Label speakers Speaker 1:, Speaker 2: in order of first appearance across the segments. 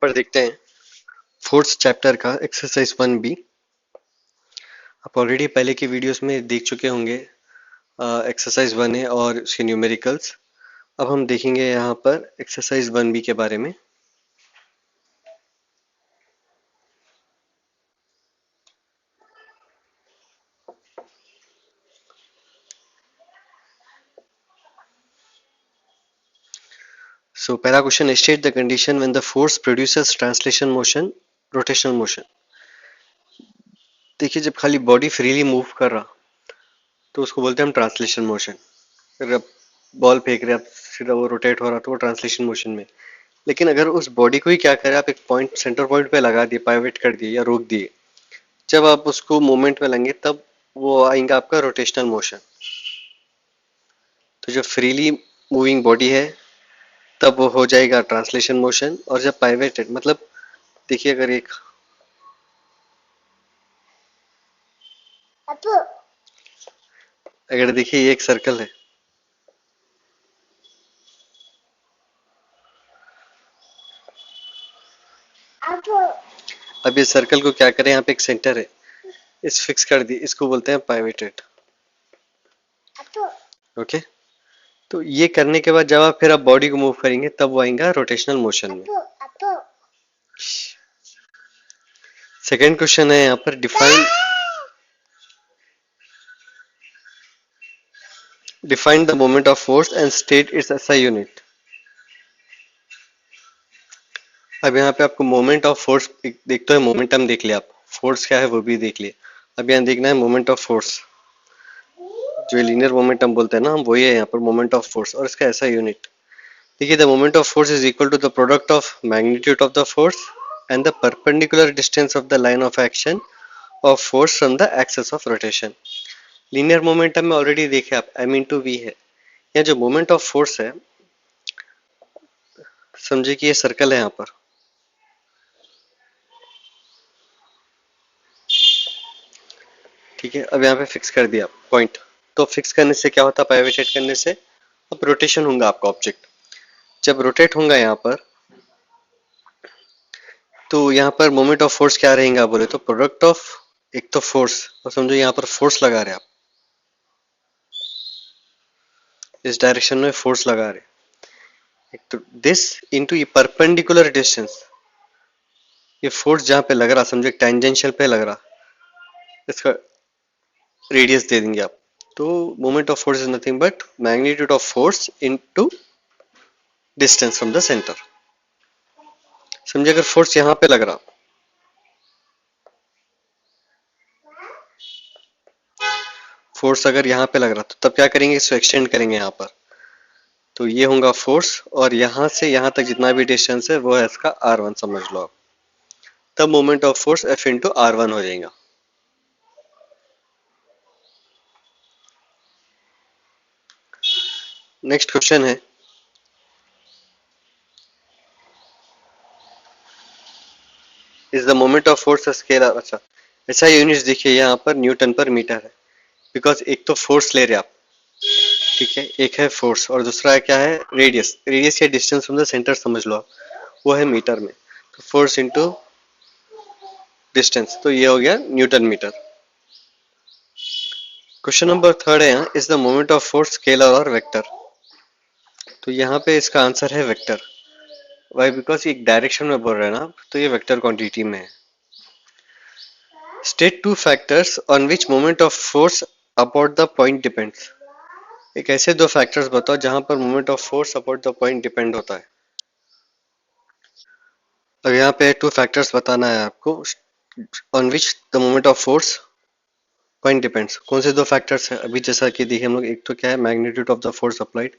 Speaker 1: पर देखते हैं फोर्थ चैप्टर का एक्सरसाइज 1B। आप ऑलरेडी पहले की वीडियोस में देख चुके होंगे एक्सरसाइज 1A और उसके न्यूमेरिकल्स। अब हम देखेंगे यहाँ पर एक्सरसाइज 1B के बारे में। सो पहला question, state the condition when the force produces translation motion, rotational motion. देखिए, जब खाली बॉडी फ्रीली मूव कर रहा तो उसको बोलते हैं हम ट्रांसलेशन मोशन। अगर आप बॉल फेंक रहे, आप सीधा वो रोटेट हो रहा तो वो ट्रांसलेशन मोशन में। लेकिन अगर उस बॉडी को ही क्या करें, आप एक पॉइंट सेंटर पॉइंट पे लगा दिए, पाइवट कर दिए या रोक दिए, जब आप उसको मूवमेंट में लेंगे तब वो आएगा आपका रोटेशनल मोशन। तो जब फ्रीली मूविंग बॉडी है तब वो हो जाएगा ट्रांसलेशन मोशन। और जब पाइवेटेड, मतलब देखिए अगर देखिए ये एक सर्कल है, अब ये सर्कल को क्या करें, यहाँ पे एक सेंटर है, इस फिक्स कर दी, इसको बोलते हैं पाइवेटेड। ओके, तो ये करने के बाद जब आप फिर आप बॉडी को मूव करेंगे तब वो आएगा रोटेशनल मोशन में। सेकेंड क्वेश्चन है यहाँ पर, define the moment of force and state it's SI unit. अब यहाँ पे आपको मोमेंट ऑफ फोर्स देखते हैं, मोमेंटम देख लिया, आप फोर्स क्या है वो भी देख लिया। अब यहाँ देखना है मोमेंट ऑफ फोर्स, जो लीनियर मोमेंटम बोलते हैं ना हम, वही है यहाँ पर मोमेंट ऑफ फोर्स और इसका ऐसा यूनिट। देखिए, the moment of force is equal to the product of magnitude of the force and the perpendicular distance of the line of action of force from the axis of rotation. Linear momentum में already देखे आप, m into we है। यहाँ जो moment of force है, समझिए कि ये सर्कल है यहाँ पर, ठीक है। अब यहाँ पे फिक्स कर दिया पॉइंट, तो फिक्स करने से क्या होता है, पाइवोटेट करने से अब रोटेशन होगा आपका ऑब्जेक्ट। जब रोटेट होगा यहाँ पर, तो यहाँ पर मोमेंट ऑफ फोर्स क्या रहेगा बोले तो प्रोडक्ट ऑफ, एक तो फोर्स, और समझो यहाँ पर फोर्स लगा रहे आप, इस डायरेक्शन में फोर्स लगा रहे, एक तो दिस इंटू ये परपेंडिकुलर डिस्टेंस, ये फोर्स जहाँ पे लग रहा, समझो टेंजेंशियल पे लग रहा, इसका रेडियस दे देंगे आप। तो moment of force is nothing but magnitude of force into distance from the centre. समझिए अगर फोर्स यहाँ पे लग रहा, फोर्स अगर यहाँ पे लग रहा तो तब क्या करेंगे, इसको एक्सटेंड करेंगे यहाँ पर, तो ये होगा फोर्स, और यहाँ से यहाँ तक जितना भी डिस्टेंस है वो है इसका r1 समझ लो आप। तब moment of force F into r1 हो जाएगा। नेक्स्ट क्वेश्चन है, is the moment of force scalar. अच्छा, ऐसा यूनिट्स देखिए यहाँ पर न्यूटन पर मीटर है, बिकॉज एक तो फोर्स ले रहे आप, ठीक है, एक है फोर्स और दूसरा है क्या है, रेडियस। रेडियस या डिस्टेंस फ्रॉम द सेंटर समझ लो आप, वो है मीटर में, तो फोर्स इंटू डिस्टेंस, तो ये हो गया newton meter. Question number third है, is the moment of force scalar और वेक्टर। तो यहाँ पे इसका आंसर है वेक्टर। वाई, बिकॉज एक डायरेक्शन में बोल रहे हैं ना, तो ये वेक्टर क्वांटिटी में है। State two factors on which moment of force about the point depends. एक ऐसे दो फैक्टर्स बताओ जहां पर moment of force about the point depend होता है। अब यहाँ पे टू फैक्टर्स बताना है आपको, on which the moment of force point depends. कौन से दो फैक्टर्स है, अभी जैसा कि देखिए हम लोग, एक तो क्या है magnitude of the force applied,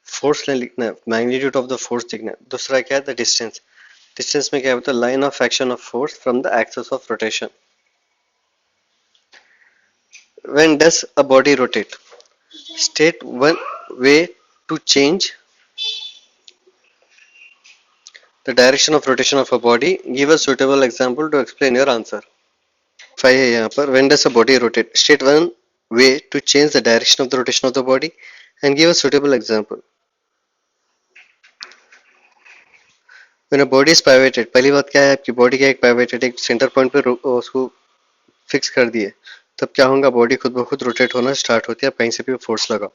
Speaker 1: force ने लिखना है, मैग्नीट्यूड ऑफ द फोर्स लिखना है। दूसरा क्या है, द डिस्टेंस, डिस्टेंस में क्या होता है, line of action of force from the axis of rotation. When does a body rotate, state one way to change the direction of rotation of a body. Give a suitable example to explain your answer. 5 है यहाँ पर, when does a body rotate, state one way to change the direction of the rotation of the body and give a suitable example. When a body is pivoted, पहली बात क्या है, आपकी body का एक पाइवेटेड एक सेंटर पॉइंट पे उसको फिक्स कर दिए, तब क्या होगा, बॉडी खुद ब खुद रोटेट होना स्टार्ट होती है, आप कहीं से भी फोर्स लगाओ।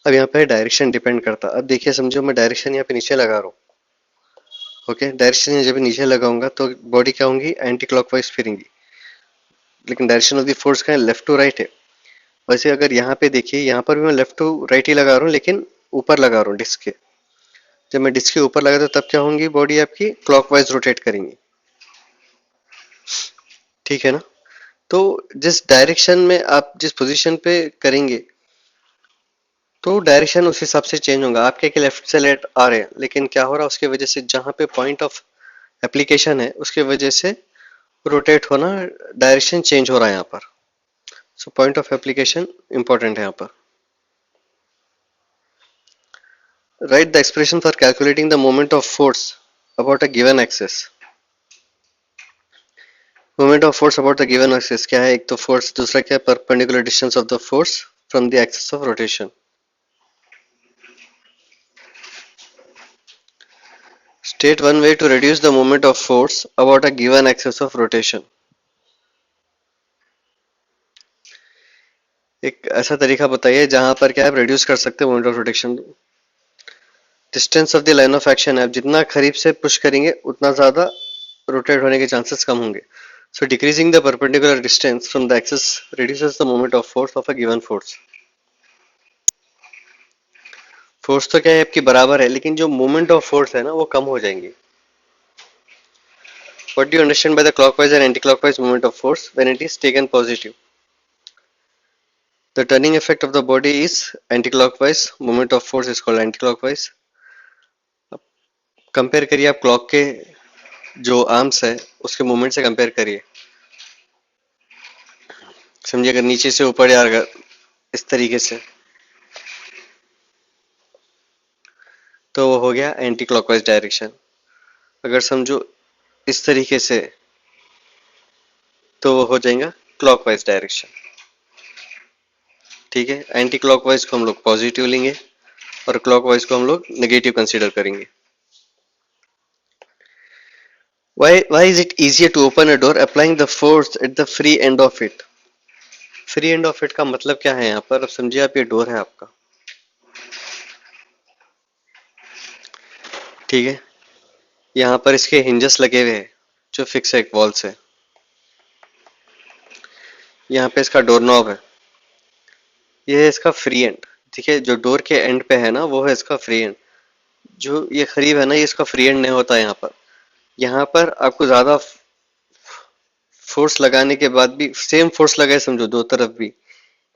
Speaker 1: अब यहाँ पे डायरेक्शन डिपेंड करता है। अब देखिए, समझो मैं डायरेक्शन यहाँ पे नीचे लगा रहा हूँ, ओके, डायरेक्शन जब नीचे लगाऊंगा तो बॉडी क्या होंगी, एंटी क्लॉकवाइज फिरेंगी, लेकिन डायरेक्शन ऑफ द फोर्स का है, लेफ्ट टू राइट है। वैसे अगर यहाँ पे देखिए, यहाँ पर भी मैं लेफ्ट टू राइट ही लगा रहा हूँ, लेकिन ऊपर लगा रहा हूँ डिस्क के। जब मैं डिस्क के ऊपर लगा तो तब क्या होंगी, बॉडी आपकी क्लॉकवाइज रोटेट करेंगी, ठीक है ना। तो जिस डायरेक्शन में आप जिस पोजीशन पे करेंगे, तो डायरेक्शन उस हिसाब से चेंज होगा। आप क्या कि लेफ्ट से लेट आ रहे हैं, लेकिन क्या हो रहा है उसके वजह से, जहां पे पॉइंट ऑफ एप्लीकेशन है उसके वजह से रोटेट होना, डायरेक्शन चेंज हो रहा है यहाँ पर। So point of application important है यहाँ पर। Write the expression for calculating the moment of force about a given axis. Moment of force about the given axis क्या है, एक तो फोर्स, दूसरा क्या है, perpendicular distance of the force from the axis of rotation. State one way to reduce the moment of force about a given axis of rotation। एक ऐसा तरीका बताइए जहां पर क्या आप रिड्यूस कर सकते हैं moment of rotation. Distance of the line of action है, आप जितना करीब से पुश करेंगे उतना ज्यादा रोटेट होने के चांसेस कम होंगे। So decreasing the perpendicular distance from the axis reduces the moment of force of a given force. Force तो क्या है आपकी बराबर है, लेकिन जो मोमेंट ऑफ फोर्स है ना वो कम हो जाएंगी। What do you understand by the clockwise and anti clockwise moment of force when it is taken positive. The turning effect of the body is anti-clockwise. Moment of force is called anti-clockwise. Compare करिए आप clock के जो arms है उसके movement से compare करिए। समझिए अगर नीचे से ऊपर या अगर इस तरीके से, तो वो हो गया एंटी क्लॉकवाइज डायरेक्शन। अगर समझो इस तरीके से, तो वो हो जाएगा क्लॉकवाइज डायरेक्शन, ठीक है। एंटी क्लॉकवाइज को हम लोग पॉजिटिव लेंगे और क्लॉकवाइज को हम लोग नेगेटिव कंसीडर करेंगे। Why is it easier to open a door applying the force at the free end of it? Free end of it का मतलब क्या है यहाँ पर, अब समझिए आप, ये डोर है आपका, ठीक है। यहाँ पर इसके हिंजेस लगे हुए हैं जो फिक्स है एक वॉल से। यहाँ पे इसका डोर नॉब है, ये है इसका फ्री एंड, ठीक है। जो डोर के एंड पे है ना वो है इसका फ्री एंड। जो ये करीब है ना, ये इसका फ्री एंड नहीं होता। यहाँ पर आपको ज्यादा फोर्स लगाने के बाद भी, सेम फोर्स लगाए समझो दो तरफ भी,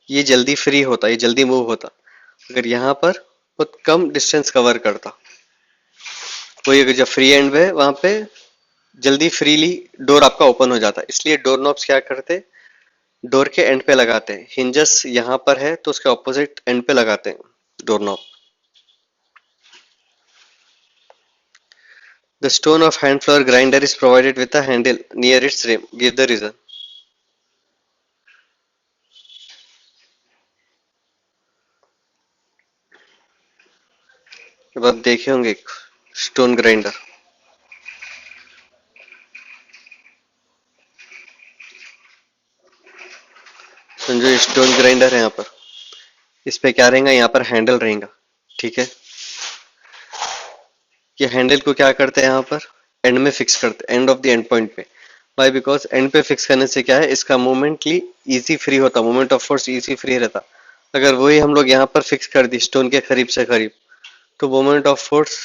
Speaker 1: ये जल्दी फ्री होता, ये जल्दी मूव होता। अगर यहाँ पर बहुत कम डिस्टेंस कवर करता, वही अगर जब फ्री एंड है वहां पे जल्दी फ्रीली डोर आपका ओपन हो जाता। इसलिए डोर नॉब्स क्या करते, डोर के एंड पे लगाते हैं। हिंजेस यहाँ पर है तो उसके ऑपोजिट एंड पे लगाते हैं door knob. The stone of hand flour grinder is provided with a handle near its rim, give the reason. अब आप देखे होंगे स्टोन ग्राइंडर, समझो स्टोन ग्राइंडर है यहाँ पर, इस पे क्या रहेगा, यहाँ पर हैंडल रहेगा, ठीक है। ये हैंडल को क्या करते हैं, यहाँ पर एंड में फिक्स करते हैं, end of the end point पे। वाई, बिकॉज एंड पे फिक्स करने से क्या है, इसका मोमेंटली इजी फ्री होता, moment of force easy free रहता। अगर वही हम लोग यहाँ पर फिक्स कर दी स्टोन के करीब से करीब, तो मोमेंट ऑफ फोर्स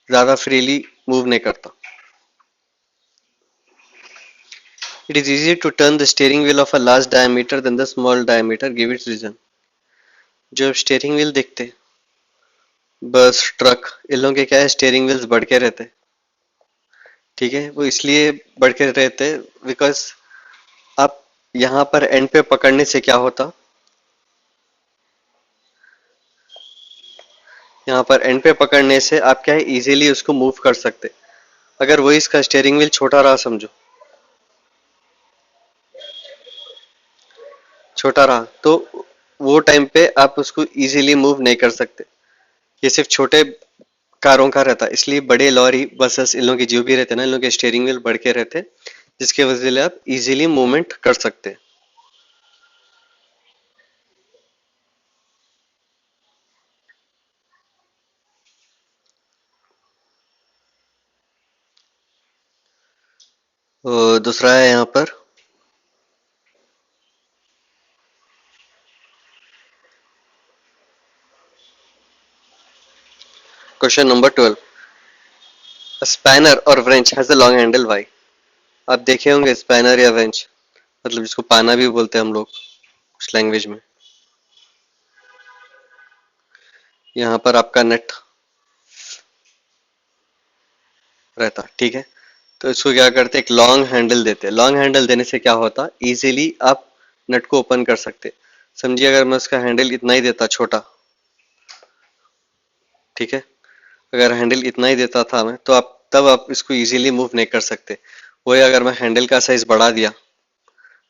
Speaker 1: ज्यादा फ्रीली मूव नहीं करता। It is easy to turn the steering wheel of a large diameter than the small diameter, give its reason. जो स्टीयरिंग व्हील देखते, बस ट्रक, इन लोगों के क्या है, स्टीयरिंग व्हील्स बढ़ के रहते, ठीक है। वो इसलिए बढ़ के रहते बिकॉज आप यहाँ पर एंड पे पकड़ने से क्या होता, यहाँ पर एंड पे पकड़ने से आप क्या है, इजीली उसको मूव कर सकते। अगर वही इसका स्टीयरिंग व्हील छोटा रहा समझो, छोटा रहा, तो वो टाइम पे आप उसको इजीली मूव नहीं कर सकते। ये सिर्फ छोटे कारों का रहता है, इसलिए बड़े लॉरी बसेस इन लोगों के जो भी रहते हैं ना, इन लोगों के स्टीयरिंग व्हील बढ़ के रहते हैं, जिसके वजह से आप इजीली मूवमेंट कर सकते हैं। दूसरा है यहाँ पर क्वेश्चन नंबर 12। स्पैनर और wrench has a long handle, why? आप देखे होंगे स्पैनर या wrench, मतलब जिसको पाना भी बोलते हैं हम लोग कुछ लैंग्वेज में। यहाँ पर आपका नट रहता, ठीक है। तो इसको क्या करते हैं, एक लॉन्ग हैंडल देते हैं। लॉन्ग हैंडल देने से क्या होता, इजीली आप नट को ओपन कर सकते। समझिए अगर मैं उसका हैंडल इतना ही देता, छोटा, ठीक है, अगर हैंडल इतना ही देता था मैं, तो आप तब आप इसको इजीली मूव नहीं कर सकते। वही अगर मैं हैंडल का साइज बढ़ा दिया,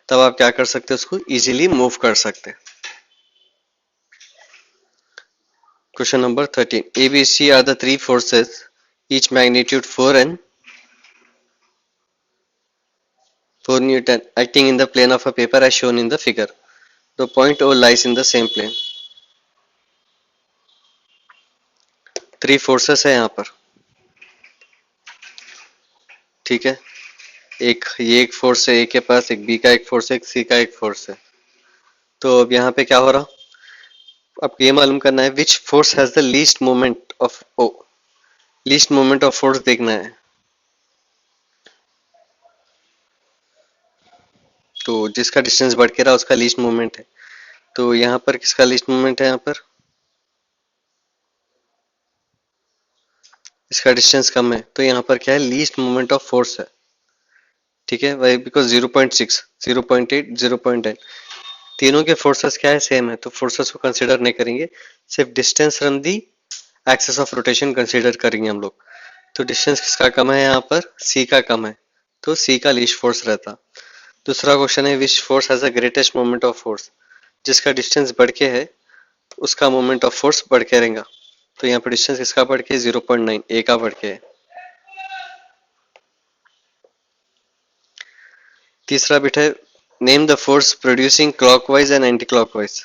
Speaker 1: तब आप क्या कर सकते, उसको इजीली मूव कर सकते। Question number 13। A B C are the three forces each magnitude 4 and 4 Newton acting in the plane of a paper as shown in the figure. The point O lies in the same plane. Three forces है यहाँ पर, ठीक है। एक ये एक force है ए के पास, एक बी का एक फोर्स है, एक सी का एक फोर्स है। तो अब यहाँ पे क्या हो रहा, आपको ये मालूम करना है which force has the least moment of O. Least moment of force देखना है। तो जिसका डिस्टेंस बढ़ के रहा उसका लीस्ट मोमेंट है। तो यहाँ पर किसका लीस्ट मोमेंट है, यहाँ पर इसका डिस्टेंस कम है, तो यहाँ पर क्या है, लीस्ट मोमेंट ऑफ फोर्स है, ठीक है। वही बिकॉज 0.6, 0.8, 0.9 तीनों के फोर्सेस क्या है, सेम है, तो फोर्सेस को कंसिडर नहीं करेंगे, सिर्फ distance from the axis of rotation consider करेंगे हम लोग। तो डिस्टेंस किसका कम है, यहाँ पर सी का कम है, तो सी का लीस्ट फोर्स रहता। दूसरा क्वेश्चन है which force has the greatest moment of force. जिसका डिस्टेंस बढ़ के है उसका मोमेंट ऑफ फोर्स बढ़ के रहेगा। तो यहाँ पर डिस्टेंस किसका बढ़ के, 0.9 ए का बढ़ के है। तीसरा बिट है name the force producing clockwise and anti clockwise,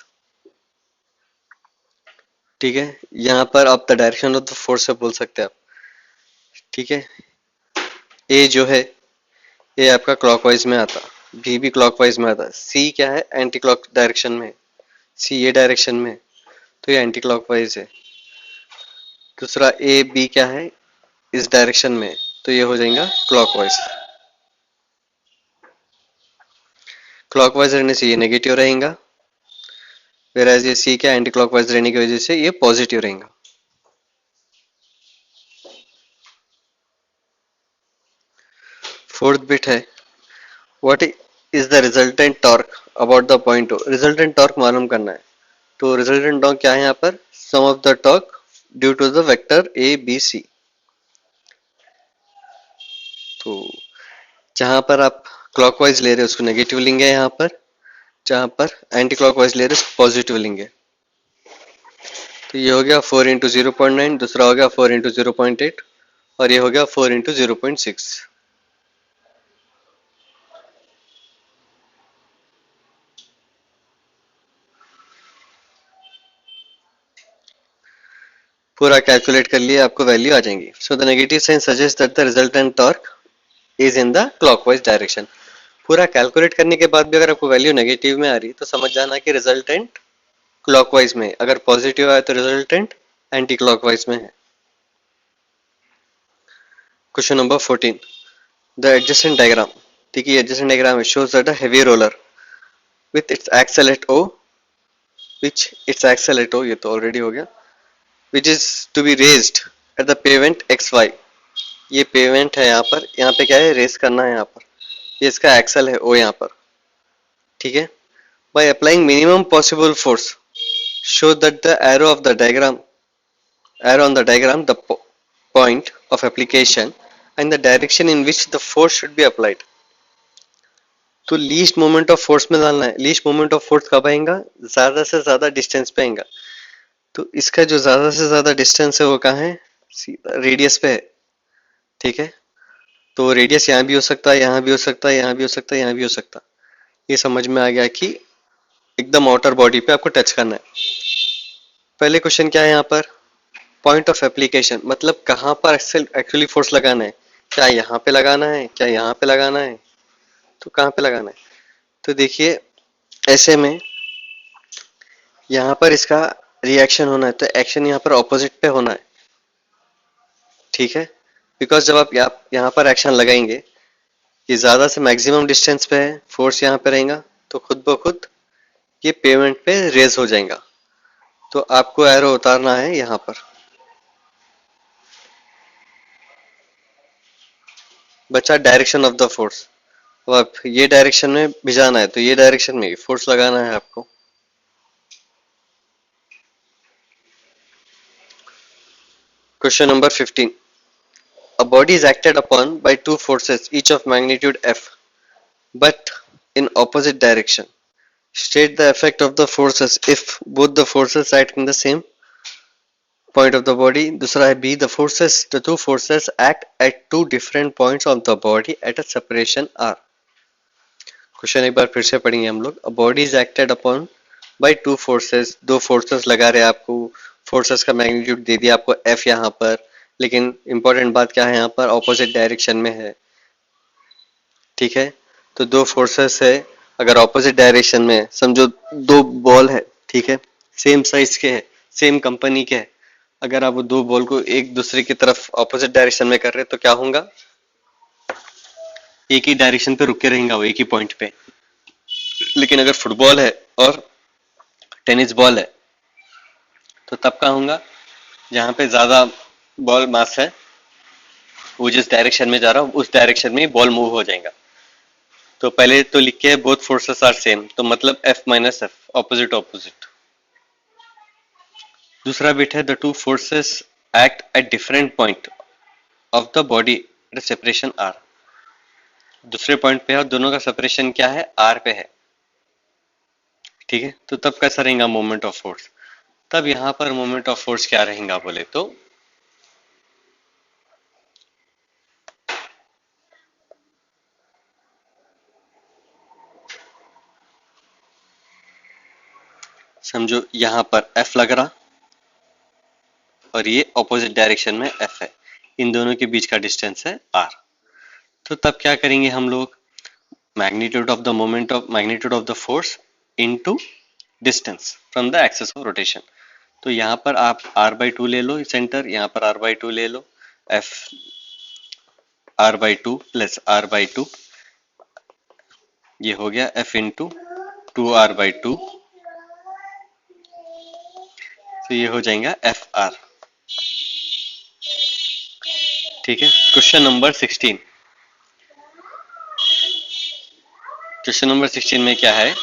Speaker 1: ठीक है। यहाँ पर आप the direction of the force से बोल सकते हैं आप, ठीक है। ए जो है ये आपका क्लॉकवाइज में आता, बी भी क्लॉकवाइज में आता, सी क्या है एंटी क्लॉक डायरेक्शन में, सी ये डायरेक्शन में, तो ये एंटी क्लॉकवाइज है। दूसरा ए बी क्या है इस डायरेक्शन में, तो ये हो जाएगा क्लॉकवाइज। क्लॉकवाइज रहने से ये नेगेटिव रहेगा, फिर एज ये सी क्या एंटी क्लॉकवाइज रहने की वजह से ये पॉजिटिव रहेगा। फोर्थ बिट है what is the resultant torque about the point O. Resultant torque मालूम करना है। तो रिजल्टेंट टॉर्क क्या है यहाँ पर, sum of the torque due to the vector A B C. तो जहां पर आप क्लॉकवाइज ले रहे हो उसको नेगेटिव लेंगे, यहाँ पर जहां पर एंटी क्लॉकवाइज ले रहे हो उसको पॉजिटिव लेंगे। तो ये हो गया 4 × 0.9, दूसरा हो गया 4 × 0.8 और ये हो गया 4 × 0.6। पूरा कैलकुलेट कर लिए आपको वैल्यू आ जाएंगी। So the negative sign suggest that the resultant torque is in the clockwise direction. पूरा कैलकुलेट करने के बाद भी अगर आपको वैल्यू नेगेटिव में आ रही तो समझ जाना कि रिजल्टेंट क्लॉकवाइज में, अगर पॉजिटिव आए तो रिजल्टेंट एंटी क्लॉकवाइज में है। Question number 14। The adjacent diagram, ठीक है, adjacent diagram shows that a heavy roller with its axle at O, which its axle at O, ये तो ऑलरेडी हो गया, which is to be raised at the pavement X Y. ये pavement है यहाँ पे क्या है, रेस करना है यहाँ पर, ये इसका एक्सल है ओ यहाँ पर, ठीक है। By applying minimum possible force show that the arrow on the diagram the point of application and the direction in which the force should be applied। तो लीस्ट मोमेंट ऑफ फोर्स में डालना है। Least moment of force कब आएगा, ज्यादा से ज्यादा distance पे आएगा। तो इसका जो ज्यादा से ज्यादा डिस्टेंस है वो कहाँ है, सीधा रेडियस पे है, ठीक है। तो रेडियस यहाँ भी हो सकता है, यहाँ भी हो सकता है, यहाँ भी हो सकता है, यहाँ भी हो सकता है। ये समझ में आ गया कि एकदम आउटर बॉडी पे आपको टच करना है। पहले क्वेश्चन क्या है यहाँ पर, पॉइंट ऑफ एप्लीकेशन, मतलब कहाँ पर एक्चुअली फोर्स लगाना है। क्या यहाँ पे लगाना है, क्या यहाँ पे लगाना है, तो कहाँ पे लगाना है। तो देखिए ऐसे में यहाँ पर इसका रिएक्शन होना है, तो एक्शन यहाँ पर ऑपोजिट पे होना है, ठीक है। बिकॉज जब आप यहाँ पर एक्शन लगाएंगे, ये ज्यादा से मैक्सिमम डिस्टेंस पे है, फोर्स यहाँ पे रहेगा, तो खुद ब खुद ये पेमेंट पे रेज हो जाएगा। तो आपको एरो उतारना है यहाँ पर। बचा डायरेक्शन ऑफ द फोर्स। अब आप ये डायरेक्शन में भिजाना है, तो ये डायरेक्शन में फोर्स लगाना है आपको। Question number 15। A body is acted upon by two forces, each of magnitude F, but in opposite direction. State the effect of the forces if both the forces act in the same point of the body. दूसरा है B, the two forces act at two different points of the body at a separation R. Question एक बार फिर से पढ़ेंगे हम लोग। A body is acted upon by two forces, दो forces लगा रहे हैं आपको, फोर्सेस का मैग्नीट्यूड दे दिया आपको F यहाँ पर, लेकिन इंपॉर्टेंट बात क्या है यहाँ पर, ऑपोजिट डायरेक्शन में है, ठीक है। तो दो फोर्सेस है, अगर ऑपोजिट डायरेक्शन में समझो दो बॉल है, ठीक है, सेम साइज के है, सेम कंपनी के है, अगर आप वो दो बॉल को एक दूसरे की तरफ ऑपोजिट डायरेक्शन में कर रहे हैं तो क्या होगा, एक ही डायरेक्शन पे रुक के रहेगा वो एक ही पॉइंट पे। लेकिन अगर फुटबॉल है और टेनिस बॉल है तो तब क्या होगा, जहां पे ज्यादा बॉल मास है, वो जिस डायरेक्शन में जा रहा है उस डायरेक्शन में बॉल मूव हो जाएगा। तो पहले तो लिख के बोथ फोर्सेस आर सेम, तो मतलब F minus F, opposite opposite. दूसरा बिट है the two forces act at different point of the body at separation R. दूसरे पॉइंट पे है और दोनों का सेपरेशन क्या है, आर पे है, ठीक है। तो तब कैसा रहेगा मोमेंट ऑफ फोर्स, तब यहां पर मोमेंट ऑफ फोर्स क्या रहेगा बोले तो, समझो यहां पर F लग रहा और ये ऑपोजिट डायरेक्शन में F है, इन दोनों के बीच का डिस्टेंस है R। तो तब क्या करेंगे हम लोग, magnitude of the force into distance from the axis of rotation. तो यहाँ पर आप r/2 ले लो सेंटर, यहाँ पर r/2 ले लो, F r/2 प्लस r/2, ये हो गया F इंटू 2r/2, तो ये हो जाएगा Fr, ठीक है। Question number 16। क्वेश्चन नंबर 16 में क्या है,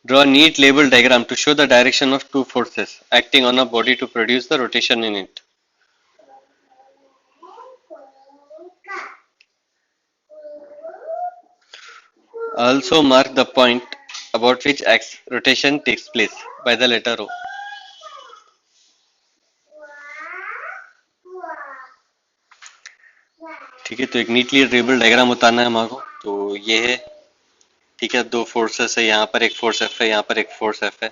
Speaker 1: draw a neat label diagram to show the direction of two forces acting on a body to produce the rotation in it. Also mark the point about which rotation takes place by the letter O. ठीक है, तो एक neatly table diagram उतारना है हमारे, तो ये है, ठीक है। दो फोर्सेस है, यहाँ पर एक फोर्स F है, यहाँ पर एक फोर्स F है,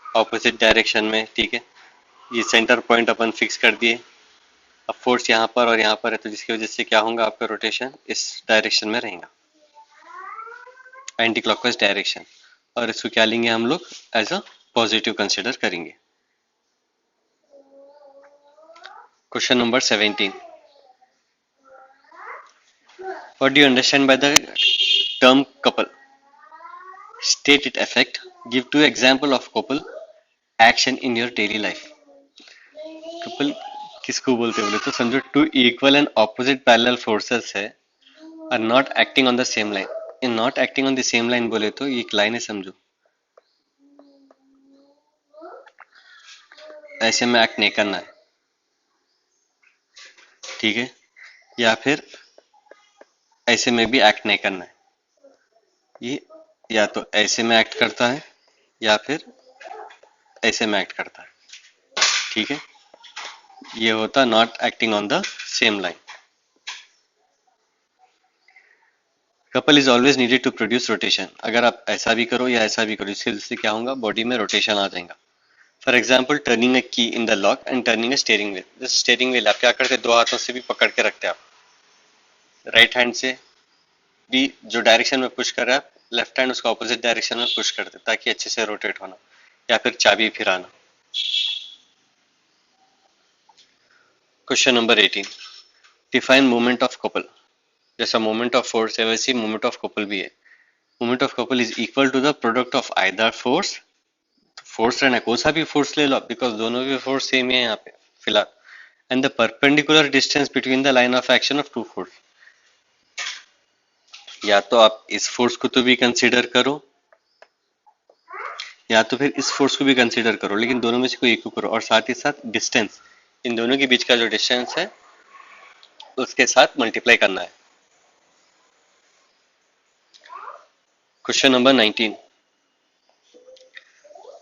Speaker 1: ऑपोजिट डायरेक्शन में, ठीक है। ये सेंटर पॉइंट अपन फिक्स कर दिए। अब फोर्स यहाँ पर और यहाँ पर है, तो जिसकी वजह से क्या होगा, आपका रोटेशन इस डायरेक्शन में रहेगा, एंटी क्लॉकवाइज डायरेक्शन, और इसको क्या लेंगे हम लोग, एज अ पॉजिटिव कंसिडर करेंगे। Question number 17। What do you understand by the term couple? State its effect. Give two example of couple action in your daily life. Couple किसको बोलते हैं बोले तो समझो two equal and opposite parallel forces है are not acting on the same line. In not acting on the same line बोले तो ये एक लाइन है, समझो ऐसे में एक्ट नहीं करना है, ठीक है, या फिर ऐसे में भी एक्ट नहीं करना है। ये या तो ऐसे में एक्ट करता है या फिर ऐसे में एक्ट करता है, ठीक है। ये होता not acting on the same line. Couple is always needed to produce rotation. अगर आप ऐसा भी करो या ऐसा भी करो, इससे क्या होगा, बॉडी में रोटेशन आ जाएगा। फॉर एग्जाम्पल टर्निंग अ की in the lock and turning a steering wheel. जैसे स्टेयरिंग व्हील आप क्या करते हैं, दो हाथों से भी पकड़ के रखते हैं आप, राइट हैंड से भी जो डायरेक्शन में पुश कर रहा है, लेफ्ट हैंड उसका ऑपोजिट डायरेक्शन में पुश करते ताकि अच्छे से रोटेट होना, या फिर चाबी फिराना। Question number 18, define moment of couple. जैसा मोमेंट ऑफ फोर्स है वैसे ही मोमेंट ऑफ कपल भी है। Moment of couple is equal to the product of either force. Force रहना कौन सा भी फोर्स ले लो आप, बिकॉज दोनों भी फोर्स सेम है यहाँ पे फिलहाल, and the perpendicular distance between the line of action of two force. या तो आप इस फोर्स को तो भी कंसीडर करो, या तो फिर इस फोर्स को भी कंसीडर करो, लेकिन दोनों में से कोई एक को करो, और साथ ही साथ डिस्टेंस, इन दोनों के बीच का जो डिस्टेंस है उसके साथ मल्टीप्लाई करना है। Question number 19,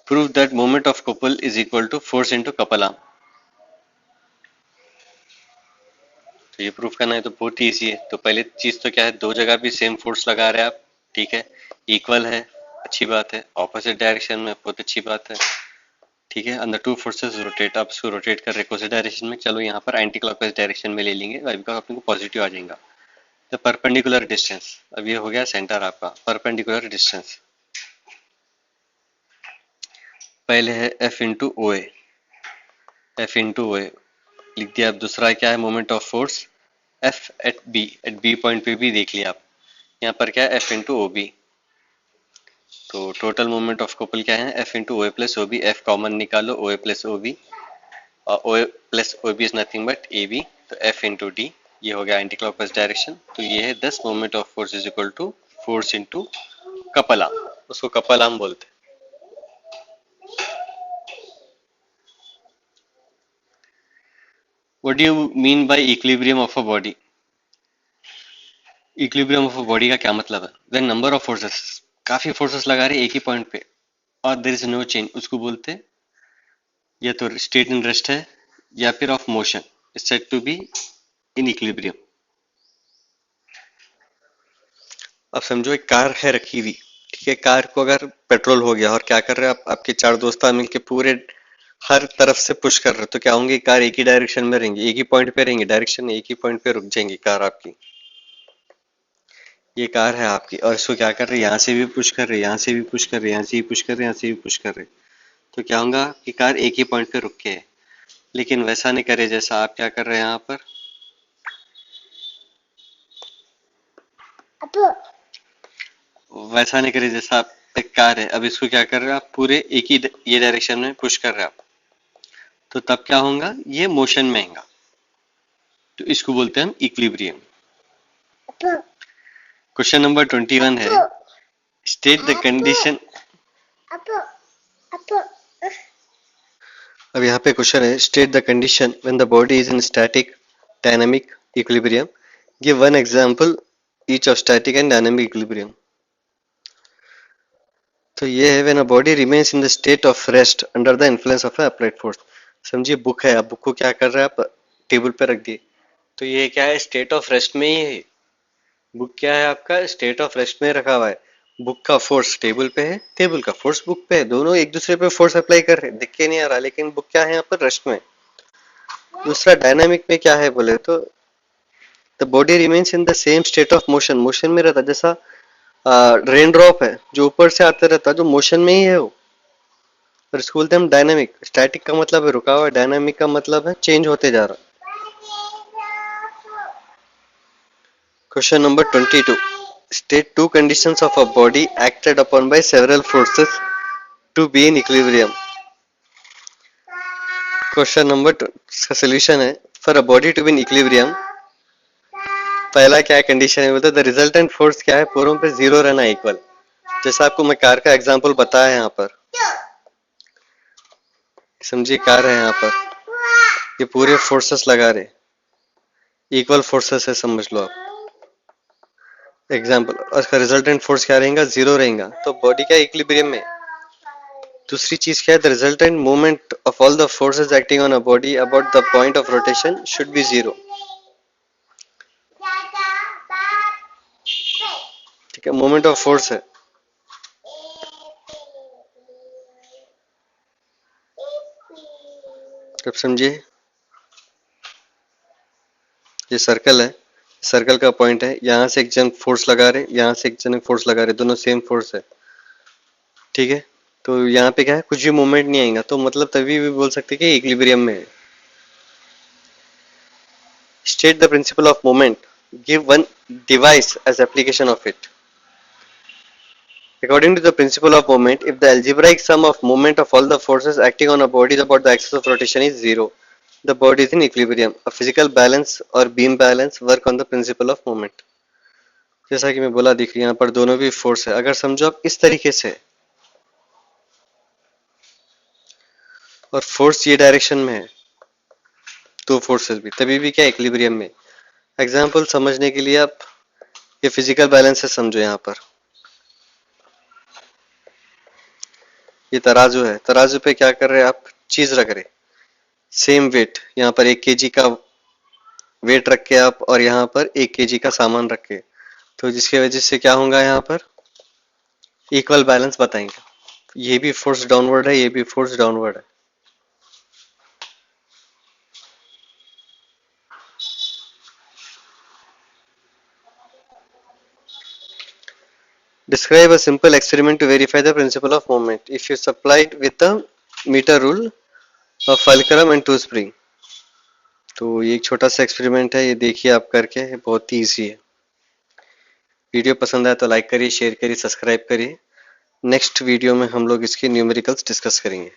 Speaker 1: prove that moment of couple is equal to force into couple arm. तो ये प्रूफ करना है तो बहुत ही ईजी है। तो पहले चीज तो क्या है, दो जगह भी सेम फोर्स लगा रहे हैं आप, ठीक है, इक्वल है, अच्छी बात है, ऑपोजिट डायरेक्शन में बहुत अच्छी बात है, ठीक है, अंदर टू फोर्सेस रोटेट, आप इसको रोटेट कर रहे हैं डायरेक्शन में, चलो यहाँ पर एंटी क्लॉकवाइज डायरेक्शन में ले लेंगे बिकॉज अपने को पॉजिटिव आ जाएगा। तो परपेंडिकुलर डिस्टेंस, अब ये हो गया सेंटर आपका परपेंडिकुलर डिस्टेंस, पहले है F into O A, F into O A लिख दिया। अब दूसरा क्या है, moment of force F at B point पे भी देख लिया आप, यहाँ पर क्या है एफ इंटू ओ बी। तो टोटल मोमेंट ऑफ कपल क्या है, F into O A plus O B, F common निकालो, O A plus O B, और O A plus O B is nothing but A B, तो F into D, ये हो गया anti clockwise direction. तो ये है 10 moment of force is equal to force into couple arm, उसको couple arm बोलते हैं। What do you mean by equilibrium of a body. Equilibrium of a body का क्या मतलब है, व्हेन नंबर ऑफ फोर्सेस, काफी फोर्सेस लगा रहे एक ही पॉइंट पे और देयर इज नो चेंज, उसको बोलते हैं या तो स्टेट इन रेस्ट है या फिर of motion, is said to be in equilibrium. अब समझो एक कार है रखी हुई, ठीक है, कार को अगर पेट्रोल हो गया और क्या कर रहे हैं आप, आपके चार दोस्त मिलके पूरे हर तरफ से पुश कर रहे हो, तो क्या होंगे, कार एक ही डायरेक्शन में रहेंगी, एक ही पॉइंट पे रहेंगी, डायरेक्शन एक ही पॉइंट पे रुक जाएंगी कार आपकी। ये कार है आपकी और इसको क्या कर रहे हैं, यहाँ से भी पुश कर रहे हैं, यहाँ से भी पुश कर रहे हैं, यहाँ से भी पुश कर रहे हैं, यहाँ से भी पुश कर रहे हैं, तो क्या होगा कि कार एक ही पॉइंट पे रुक के है। लेकिन वैसा नहीं करे जैसा आप क्या कर रहे हैं यहाँ पर, वैसा नहीं करे जैसा आप, एक कार है, अब इसको क्या कर रहे हो आप, पूरे एक ही ये डायरेक्शन में पुश कर रहे हो आप, तो तब क्या होगा, ये मोशन में आएगा, तो इसको बोलते हैं हम इक्विलिब्रियम। क्वेश्चन नंबर 21 है, स्टेट द कंडीशन। अब यहाँ पे क्वेश्चन है, state the condition when the body is in static, dynamic, equilibrium. Give one example each of static and dynamic equilibrium. तो ये है when a body remains in the state of rest under the influence of applied force. समझिए book है, आप book को क्या कर रहे हैं, आप टेबल पे रख दिए, तो ये क्या है, स्टेट ऑफ रेस्ट में ही है। बुक क्या है आपका, स्टेट ऑफ रेस्ट में रखा हुआ है। बुक का फोर्स टेबल पे है, टेबल का फोर्स बुक पे है, दोनों एक दूसरे पे फोर्स अप्लाई कर रहे हैं, दिख के नहीं आ रहा, लेकिन बुक क्या है यहाँ पर, रेस्ट में। दूसरा डायनामिक में क्या है बोले तो, the body remains in the same state of motion, motion में रहता, जैसा रेन ड्रॉप है जो ऊपर से आता रहता, जो मोशन में ही है वो, और इसको बोलते हैं हम डायनामिक। स्टैटिक का मतलब है रुका हुआ, डायनामिक का मतलब है चेंज होते जा रहा। Question number 22, state two conditions of a body acted upon by several forces to be in equilibrium। Question number इसका सोल्यूशन है, for a body to be in equilibrium, पहला क्या कंडीशन है बोलते, द रिजल्टेंट फोर्स क्या है, पूरों पे zero रहना इक्वल। जैसा आपको मैं कार का एग्जांपल बताया यहाँ पर, समझिए कार है यहाँ पर, ये पूरे फोर्सेस लगा रहे, इक्वल फोर्सेस है समझ लो आप, एग्जाम्पल, और इसका रिजल्टेंट फोर्स क्या रहेगा, जीरो रहेगा, तो बॉडी क्या इक्विलिब्रियम में। दूसरी चीज क्या है, the resultant moment of all the forces acting on a body about the point of rotation should be zero. ठीक है, मोमेंट ऑफ फोर्स है। अब समझिए, ये सर्कल है, सर्कल का पॉइंट है, यहाँ से एक जन फोर्स लगा रहे, यहाँ से एक जन फोर्स लगा रहे, दोनों सेम फोर्स है। ठीक है, तो यहाँ पे क्या है, कुछ भी मूवमेंट नहीं आएगा, तो मतलब तभी भी बोल सकते हैं कि इक्विलिब्रियम में है। State the principle of moment, give one device as application of it. According to the principle of moment, if the algebraic sum of moment of all the forces acting on a body about the axis of rotation is zero, the body is in equilibrium. A physical balance or beam balance work on the principle of moment. जैसा कि मैं बोला, देखिए यहाँ पर दोनों भी force है। अगर समझो आप इस तरीके से, और फोर्स ये डायरेक्शन में है, दो फोर्सेस भी, तभी भी क्या इक्विलिब्रियम में। एग्जाम्पल समझने के लिए आप ये फिजिकल बैलेंस है समझो। यहाँ पर ये तराजू है, तराजू पे क्या कर रहे हैं आप, चीज रख रहे, सेम वेट, यहाँ पर 1 kg का वेट रख के आप, और यहाँ पर 1 kg का सामान रख के, तो जिसकी वजह से क्या होगा, यहाँ पर इक्वल बैलेंस बताएंगे। ये भी फोर्स डाउनवर्ड है, ये भी फोर्स डाउनवर्ड है। Describe a simple experiment to verify the principle of moment. If you supplied with a meter rule, a fulcrum and two spring. तो ये एक छोटा सा एक्सपेरिमेंट है, ये देखिए आप करके, बहुत ही ईजी है। वीडियो पसंद आया तो लाइक करिए, शेयर करिए, सब्सक्राइब करिए। नेक्स्ट वीडियो में हम लोग इसके न्यूमेरिकल्स डिस्कस करेंगे।